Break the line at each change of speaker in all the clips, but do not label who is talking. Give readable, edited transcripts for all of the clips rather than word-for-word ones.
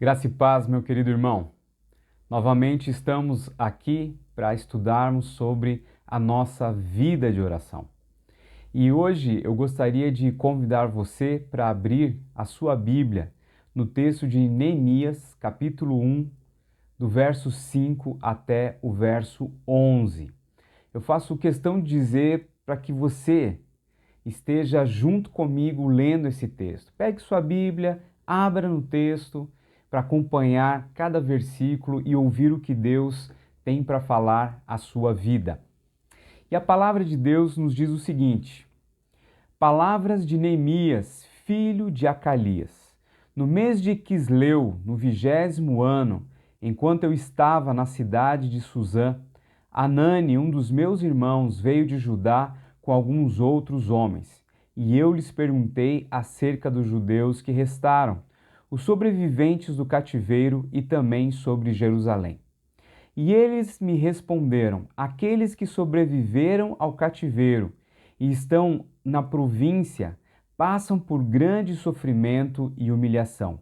Graça e paz, meu querido irmão. Novamente estamos aqui para estudarmos sobre a nossa vida de oração. E hoje eu gostaria de convidar você para abrir a sua Bíblia no texto de Neemias, capítulo 1, do verso 5 até o verso 11. Eu faço questão de dizer para que você esteja junto comigo lendo esse texto. Pegue sua Bíblia, abra no texto para acompanhar cada versículo e ouvir o que Deus tem para falar à sua vida. E a palavra de Deus nos diz o seguinte: Palavras de Neemias, filho de Acalias. No mês de Quisleu, no 20º ano, enquanto eu estava na cidade de Suzã, Anani, um dos meus irmãos, veio de Judá com alguns outros homens, e eu lhes perguntei acerca dos judeus que restaram, os sobreviventes do cativeiro e também sobre Jerusalém. E eles me responderam: aqueles que sobreviveram ao cativeiro e estão na província passam por grande sofrimento e humilhação.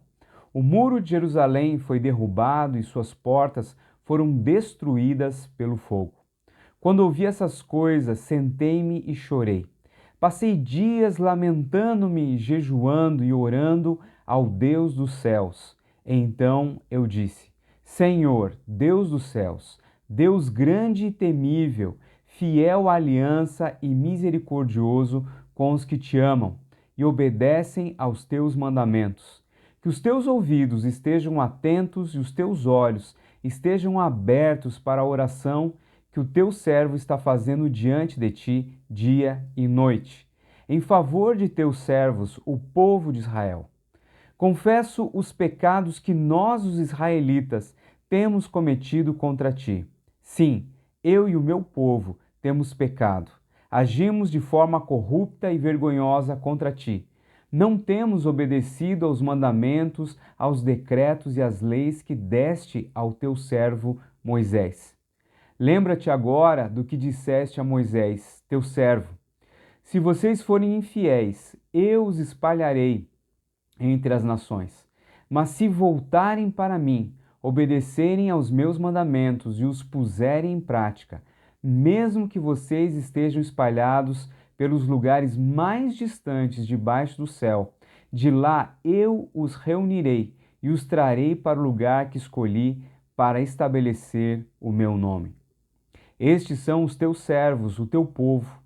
O muro de Jerusalém foi derrubado e suas portas foram destruídas pelo fogo. Quando ouvi essas coisas, sentei-me e chorei. Passei dias lamentando-me, jejuando e orando ao Deus dos céus. Então eu disse: Senhor, Deus dos céus, Deus grande e temível, fiel à aliança e misericordioso com os que te amam e obedecem aos teus mandamentos. Que os teus ouvidos estejam atentos e os teus olhos estejam abertos para a oração que o teu servo está fazendo diante de ti, dia e noite, em favor de teus servos, o povo de Israel. Confesso os pecados que nós, os israelitas, temos cometido contra ti. Sim, eu e o meu povo temos pecado. Agimos de forma corrupta e vergonhosa contra ti. Não temos obedecido aos mandamentos, aos decretos e às leis que deste ao teu servo Moisés. Lembra-te agora do que disseste a Moisés, teu servo. Se vocês forem infiéis, eu os espalharei entre as nações. Mas se voltarem para mim, obedecerem aos meus mandamentos e os puserem em prática, mesmo que vocês estejam espalhados pelos lugares mais distantes debaixo do céu, de lá eu os reunirei e os trarei para o lugar que escolhi para estabelecer o meu nome. Estes são os teus servos, o teu povo.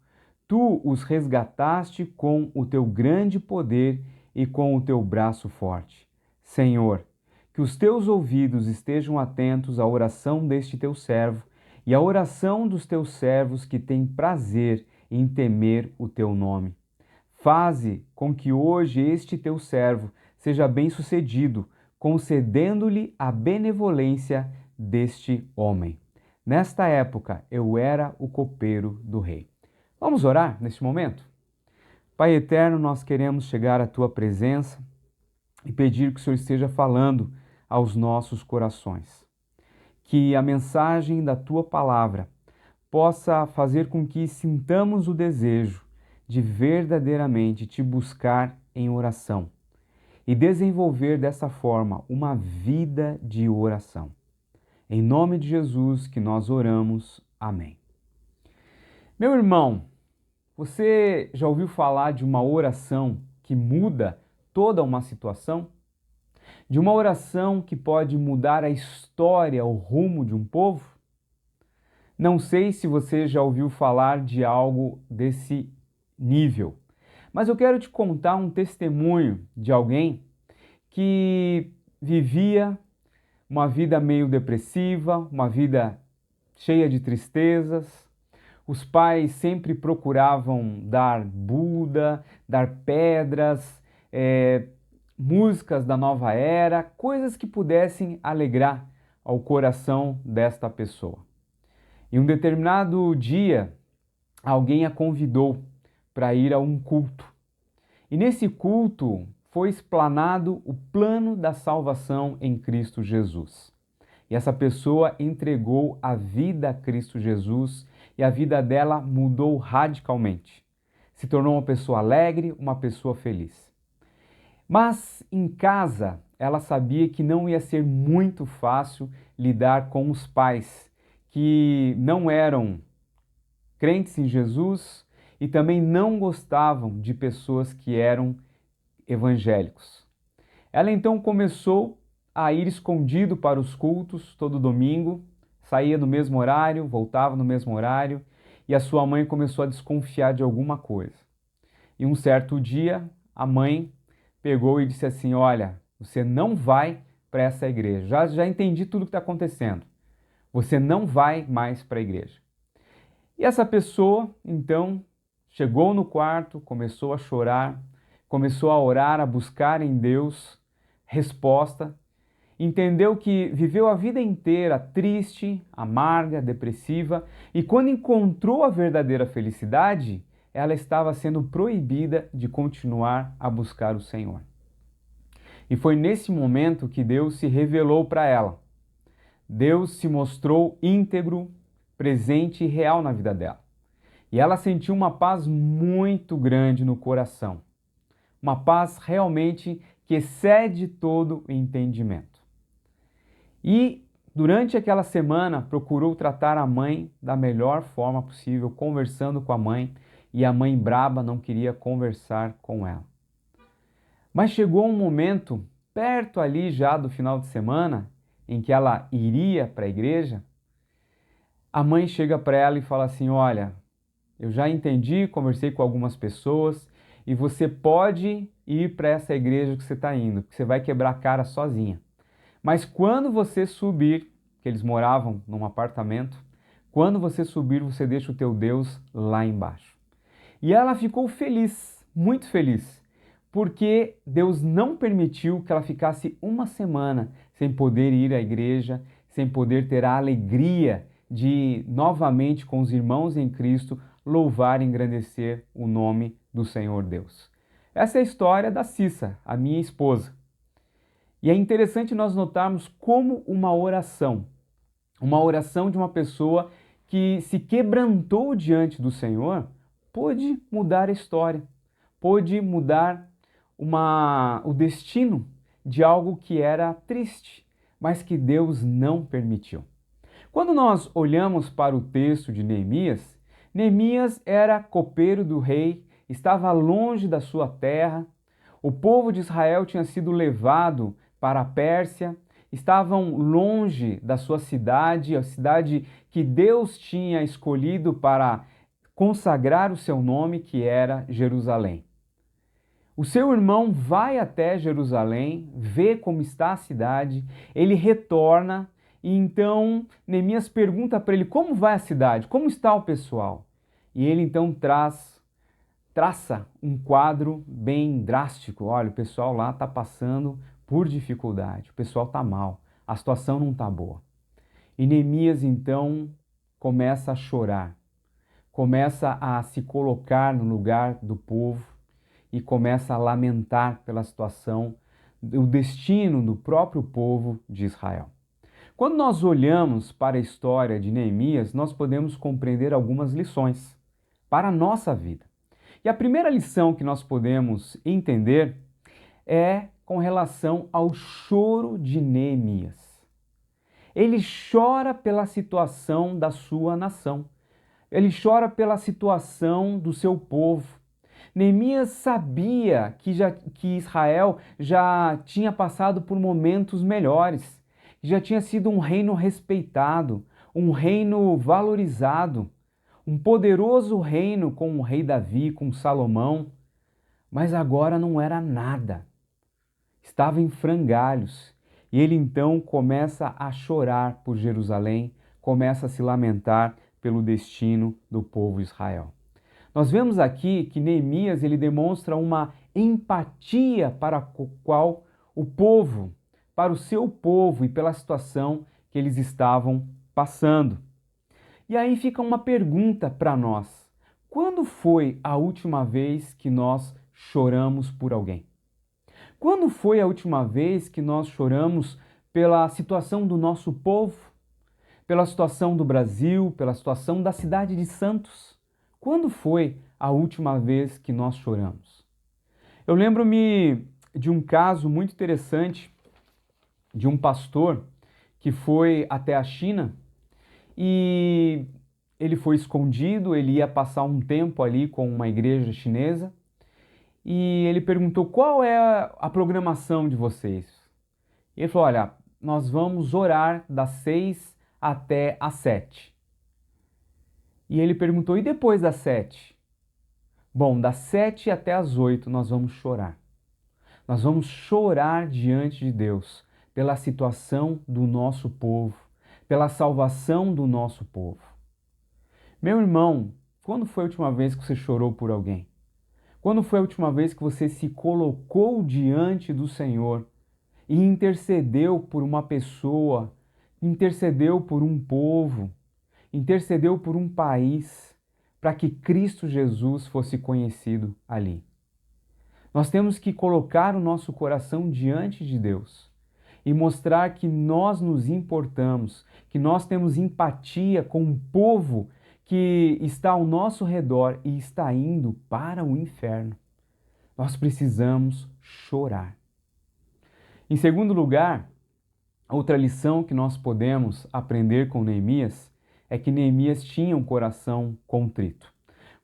Tu os resgataste com o teu grande poder e com o teu braço forte. Senhor, que os teus ouvidos estejam atentos à oração deste teu servo e à oração dos teus servos que têm prazer em temer o teu nome. Faze com que hoje este teu servo seja bem-sucedido, concedendo-lhe a benevolência deste homem. Nesta época eu era o copeiro do rei. Vamos orar neste momento? Pai eterno, nós queremos chegar à tua presença e pedir que o Senhor esteja falando aos nossos corações. Que a mensagem da tua palavra possa fazer com que sintamos o desejo de verdadeiramente te buscar em oração e desenvolver dessa forma uma vida de oração. Em nome de Jesus que nós oramos. Amém. Meu irmão, você já ouviu falar de uma oração que muda toda uma situação? De uma oração que pode mudar a história, o rumo de um povo? Não sei se você já ouviu falar de algo desse nível, mas eu quero te contar um testemunho de alguém que vivia uma vida meio depressiva, uma vida cheia de tristezas. Os pais sempre procuravam dar Buda, dar pedras, músicas da nova era, coisas que pudessem alegrar ao coração desta pessoa. Em um determinado dia, alguém a convidou para ir a um culto. E nesse culto foi explanado o plano da salvação em Cristo Jesus. E essa pessoa entregou a vida a Cristo Jesus e a vida dela mudou radicalmente. Se tornou uma pessoa alegre, uma pessoa feliz. Mas em casa, ela sabia que não ia ser muito fácil lidar com os pais, que não eram crentes em Jesus e também não gostavam de pessoas que eram evangélicos. Ela então começou a ir escondido para os cultos todo domingo, saía no mesmo horário, voltava no mesmo horário, e a sua mãe começou a desconfiar de alguma coisa. E um certo dia, a mãe pegou e disse assim: olha, você não vai para essa igreja. Já entendi tudo o que está acontecendo. Você não vai mais para a igreja. E essa pessoa, então, chegou no quarto, começou a chorar, começou a orar, a buscar em Deus resposta. Entendeu que viveu a vida inteira triste, amarga, depressiva, e quando encontrou a verdadeira felicidade, ela estava sendo proibida de continuar a buscar o Senhor. E foi nesse momento que Deus se revelou para ela. Deus se mostrou íntegro, presente e real na vida dela. E ela sentiu uma paz muito grande no coração. Uma paz realmente que excede todo o entendimento. E durante aquela semana procurou tratar a mãe da melhor forma possível, conversando com a mãe, e a mãe braba não queria conversar com ela. Mas chegou um momento, perto ali já do final de semana, em que ela iria para a igreja, a mãe chega para ela e fala assim: olha, eu já entendi, conversei com algumas pessoas e você pode ir para essa igreja que você está indo, que você vai quebrar a cara sozinha. Mas quando você subir, que eles moravam num apartamento, quando você subir, você deixa o teu Deus lá embaixo. E ela ficou feliz, muito feliz, porque Deus não permitiu que ela ficasse uma semana sem poder ir à igreja, sem poder ter a alegria de novamente com os irmãos em Cristo louvar e engrandecer o nome do Senhor Deus. Essa é a história da Cissa, a minha esposa. E é interessante nós notarmos como uma oração de uma pessoa que se quebrantou diante do Senhor, pôde mudar a história, pôde mudar o destino de algo que era triste, mas que Deus não permitiu. Quando nós olhamos para o texto de Neemias, Neemias era copeiro do rei, estava longe da sua terra, o povo de Israel tinha sido levado para a Pérsia, estavam longe da sua cidade, a cidade que Deus tinha escolhido para consagrar o seu nome, que era Jerusalém. O seu irmão vai até Jerusalém, vê como está a cidade, ele retorna e então Neemias pergunta para ele como vai a cidade, como está o pessoal. E ele então traça um quadro bem drástico. Olha, o pessoal lá está passando por dificuldade, o pessoal está mal, a situação não está boa. E Neemias então começa a chorar, começa a se colocar no lugar do povo e começa a lamentar pela situação, o destino do próprio povo de Israel. Quando nós olhamos para a história de Neemias, nós podemos compreender algumas lições para a nossa vida. E a primeira lição que nós podemos entender é com relação ao choro de Neemias. Ele chora pela situação da sua nação. Ele chora pela situação do seu povo. Neemias sabia que Israel já tinha passado por momentos melhores, já tinha sido um reino respeitado, um reino valorizado, um poderoso reino com o rei Davi, com Salomão, mas agora não era nada. Estava em frangalhos. E ele então começa a chorar por Jerusalém, começa a se lamentar pelo destino do povo de Israel. Nós vemos aqui que Neemias ele demonstra uma empatia para o seu povo e pela situação que eles estavam passando. E aí fica uma pergunta para nós: quando foi a última vez que nós choramos por alguém? Quando foi a última vez que nós choramos pela situação do nosso povo, pela situação do Brasil, pela situação da cidade de Santos? Quando foi a última vez que nós choramos? Eu lembro-me de um caso muito interessante de um pastor que foi até a China e ele foi escondido, ele ia passar um tempo ali com uma igreja chinesa e ele perguntou qual é a programação de vocês. E ele falou, olha, nós vamos orar das 6 até às 7. E ele perguntou, e depois das 7? Bom, das 7 até às 8 nós vamos chorar. Nós vamos chorar diante de Deus pela situação do nosso povo, pela salvação do nosso povo. Meu irmão, quando foi a última vez que você chorou por alguém? Quando foi a última vez que você se colocou diante do Senhor e intercedeu por uma pessoa, intercedeu por um povo, intercedeu por um país, para que Cristo Jesus fosse conhecido ali? Nós temos que colocar o nosso coração diante de Deus e mostrar que nós nos importamos, que nós temos empatia com um povo que está ao nosso redor e está indo para o inferno. Nós precisamos chorar. Em segundo lugar, outra lição que nós podemos aprender com Neemias é que Neemias tinha um coração contrito.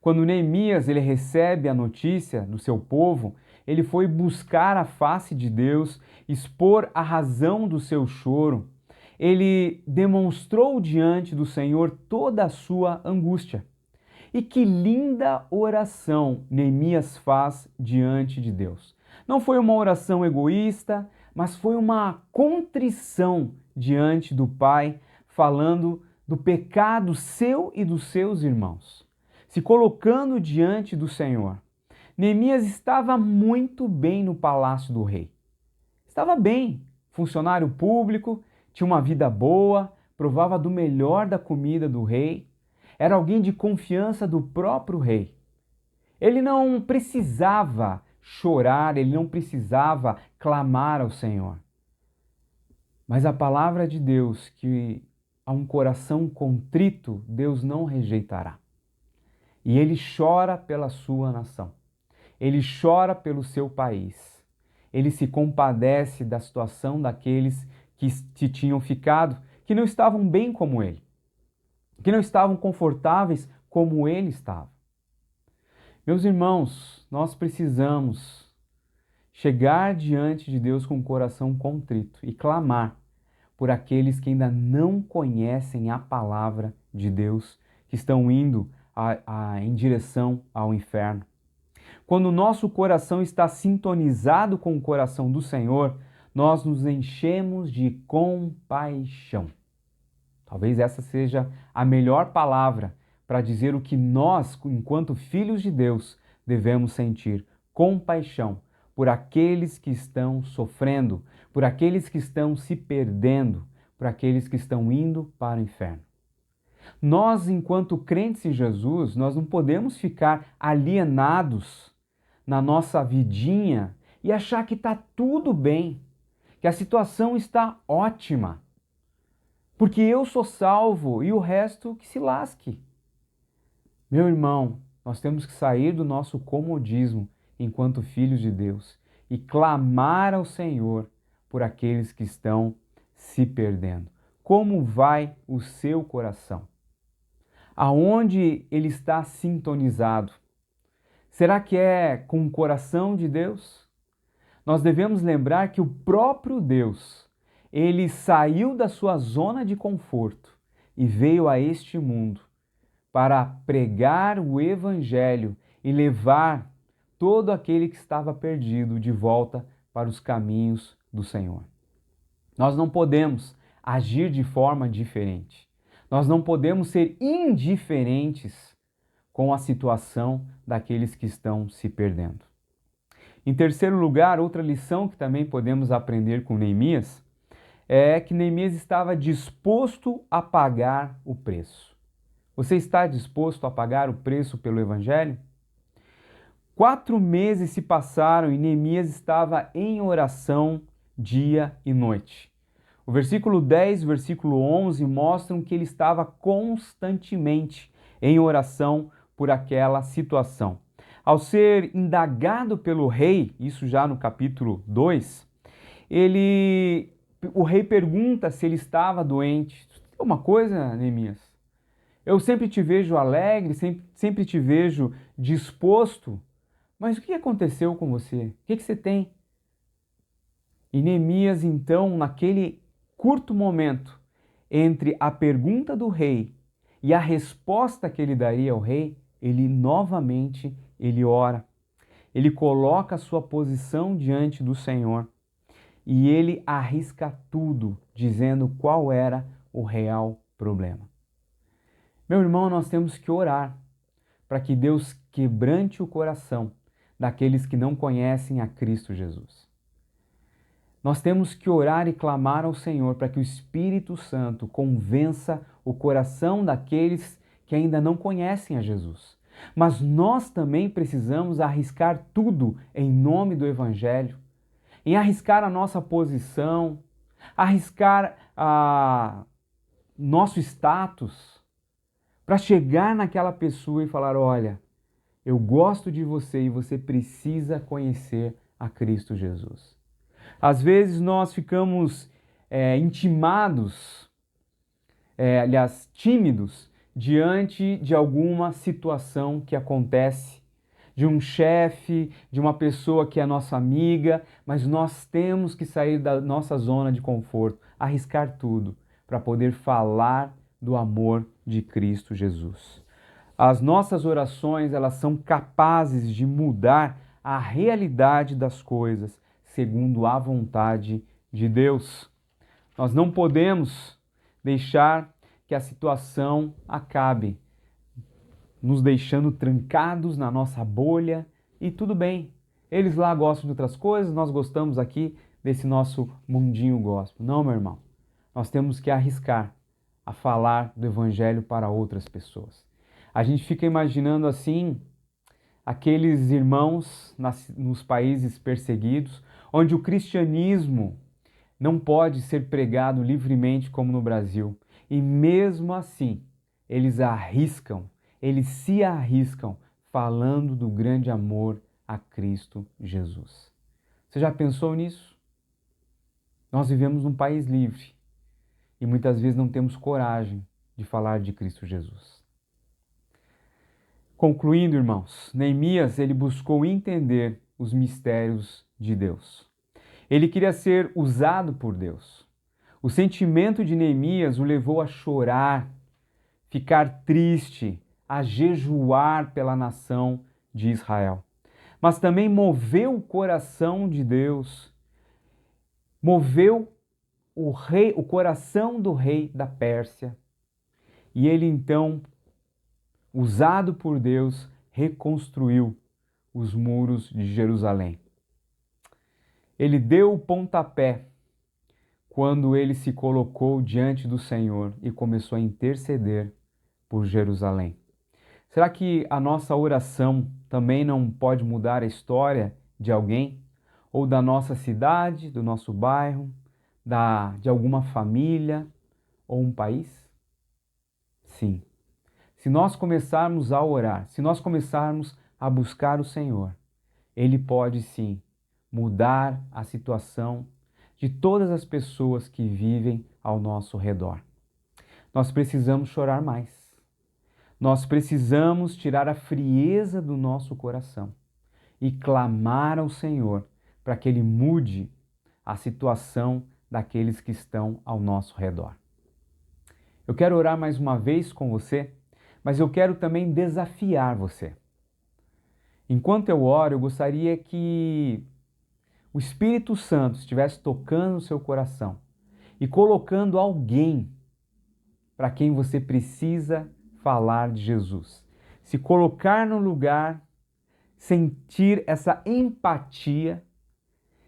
Quando Neemias ele recebe a notícia do seu povo, ele foi buscar a face de Deus, expor a razão do seu choro. Ele demonstrou diante do Senhor toda a sua angústia. E que linda oração Neemias faz diante de Deus. Não foi uma oração egoísta, mas foi uma contrição diante do Pai, falando do pecado seu e dos seus irmãos, se colocando diante do Senhor. Neemias estava muito bem no palácio do rei. Estava bem, funcionário público, tinha uma vida boa, provava do melhor da comida do rei, era alguém de confiança do próprio rei. Ele não precisava chorar, ele não precisava clamar ao Senhor. Mas a palavra de Deus, que a um coração contrito, Deus não rejeitará. E ele chora pela sua nação. Ele chora pelo seu país. Ele se compadece da situação daqueles que tinham ficado, que não estavam bem como ele, que não estavam confortáveis como ele estava. Meus irmãos, nós precisamos chegar diante de Deus com o coração contrito e clamar por aqueles que ainda não conhecem a palavra de Deus, que estão indo em direção ao inferno. Quando o nosso coração está sintonizado com o coração do Senhor, nós nos enchemos de compaixão. Talvez essa seja a melhor palavra para dizer o que nós, enquanto filhos de Deus, devemos sentir: compaixão por aqueles que estão sofrendo, por aqueles que estão se perdendo, por aqueles que estão indo para o inferno. Nós, enquanto crentes em Jesus, nós não podemos ficar alienados na nossa vidinha e achar que está tudo bem, que a situação está ótima, porque eu sou salvo e o resto que se lasque. Meu irmão, nós temos que sair do nosso comodismo enquanto filhos de Deus e clamar ao Senhor por aqueles que estão se perdendo. Como vai o seu coração? Aonde ele está sintonizado? Será que é com o coração de Deus? Nós devemos lembrar que o próprio Deus, ele saiu da sua zona de conforto e veio a este mundo para pregar o Evangelho e levar todo aquele que estava perdido de volta para os caminhos do Senhor. Nós não podemos agir de forma diferente. Nós não podemos ser indiferentes com a situação daqueles que estão se perdendo. Em terceiro lugar, outra lição que também podemos aprender com Neemias é que Neemias estava disposto a pagar o preço. Você está disposto a pagar o preço pelo Evangelho? 4 meses se passaram e Neemias estava em oração dia e noite. O versículo 10 e o versículo 11 mostram que ele estava constantemente em oração por aquela situação. Ao ser indagado pelo rei, isso já no capítulo 2, ele o rei pergunta se ele estava doente. Uma coisa, Neemias, eu sempre te vejo alegre, sempre te vejo disposto, mas o que aconteceu com você? O que você tem? E Neemias, então, naquele curto momento entre a pergunta do rei e a resposta que ele daria ao rei, ele novamente ele ora. Ele coloca a sua posição diante do Senhor e ele arrisca tudo, dizendo qual era o real problema. Meu irmão, nós temos que orar para que Deus quebrante o coração daqueles que não conhecem a Cristo Jesus. Nós temos que orar e clamar ao Senhor para que o Espírito Santo convença o coração daqueles que ainda não conhecem a Jesus. Mas nós também precisamos arriscar tudo em nome do Evangelho, em arriscar a nossa posição, arriscar nosso status, para chegar naquela pessoa e falar: olha, eu gosto de você e você precisa conhecer a Cristo Jesus. Às vezes nós ficamos intimados, aliás, tímidos, diante de alguma situação que acontece, de um chefe, de uma pessoa que é nossa amiga, mas nós temos que sair da nossa zona de conforto, arriscar tudo, para poder falar do amor de Cristo Jesus. As nossas orações, elas são capazes de mudar a realidade das coisas segundo a vontade de Deus. Nós não podemos deixar que a situação acabe nos deixando trancados na nossa bolha e tudo bem. Eles lá gostam de outras coisas, nós gostamos aqui desse nosso mundinho gospel. Não, meu irmão. Nós temos que arriscar a falar do evangelho para outras pessoas. A gente fica imaginando assim aqueles irmãos nos países perseguidos, onde o cristianismo não pode ser pregado livremente como no Brasil. E mesmo assim, eles se arriscam falando do grande amor a Cristo Jesus. Você já pensou nisso? Nós vivemos num país livre e muitas vezes não temos coragem de falar de Cristo Jesus. Concluindo, irmãos, Neemias, ele buscou entender os mistérios de Deus. Ele queria ser usado por Deus. O sentimento de Neemias o levou a chorar, ficar triste, a jejuar pela nação de Israel. Mas também moveu o coração de Deus, moveu o coração do rei da Pérsia. E ele então, usado por Deus, reconstruiu os muros de Jerusalém. Ele deu o pontapé quando ele se colocou diante do Senhor e começou a interceder por Jerusalém. Será que a nossa oração também não pode mudar a história de alguém? Ou da nossa cidade, do nosso bairro, de alguma família ou um país? Sim. Se nós começarmos a orar, se nós começarmos a buscar o Senhor, Ele pode sim mudar a situação de todas as pessoas que vivem ao nosso redor. Nós precisamos chorar mais. Nós precisamos tirar a frieza do nosso coração e clamar ao Senhor para que Ele mude a situação daqueles que estão ao nosso redor. Eu quero orar mais uma vez com você, mas eu quero também desafiar você. Enquanto eu oro, eu gostaria que o Espírito Santo estivesse tocando o seu coração e colocando alguém para quem você precisa falar de Jesus. Se colocar no lugar, sentir essa empatia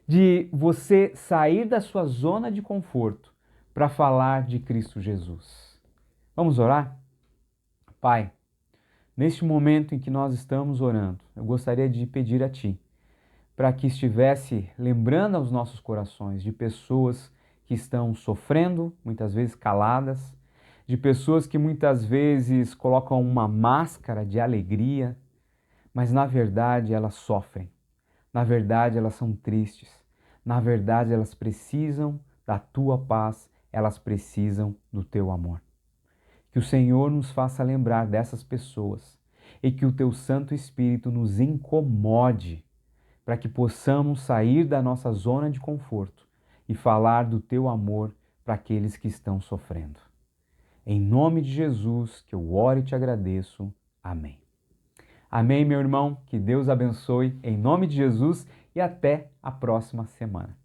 de você sair da sua zona de conforto para falar de Cristo Jesus. Vamos orar? Pai, neste momento em que nós estamos orando, eu gostaria de pedir a Ti para que estivesse lembrando aos nossos corações de pessoas que estão sofrendo, muitas vezes caladas, de pessoas que muitas vezes colocam uma máscara de alegria, mas na verdade elas sofrem, na verdade elas são tristes, na verdade elas precisam da tua paz, elas precisam do teu amor. Que o Senhor nos faça lembrar dessas pessoas e que o teu Santo Espírito nos incomode para que possamos sair da nossa zona de conforto e falar do teu amor para aqueles que estão sofrendo. Em nome de Jesus, que eu oro e te agradeço. Amém. Amém, meu irmão. Que Deus abençoe em nome de Jesus e até a próxima semana.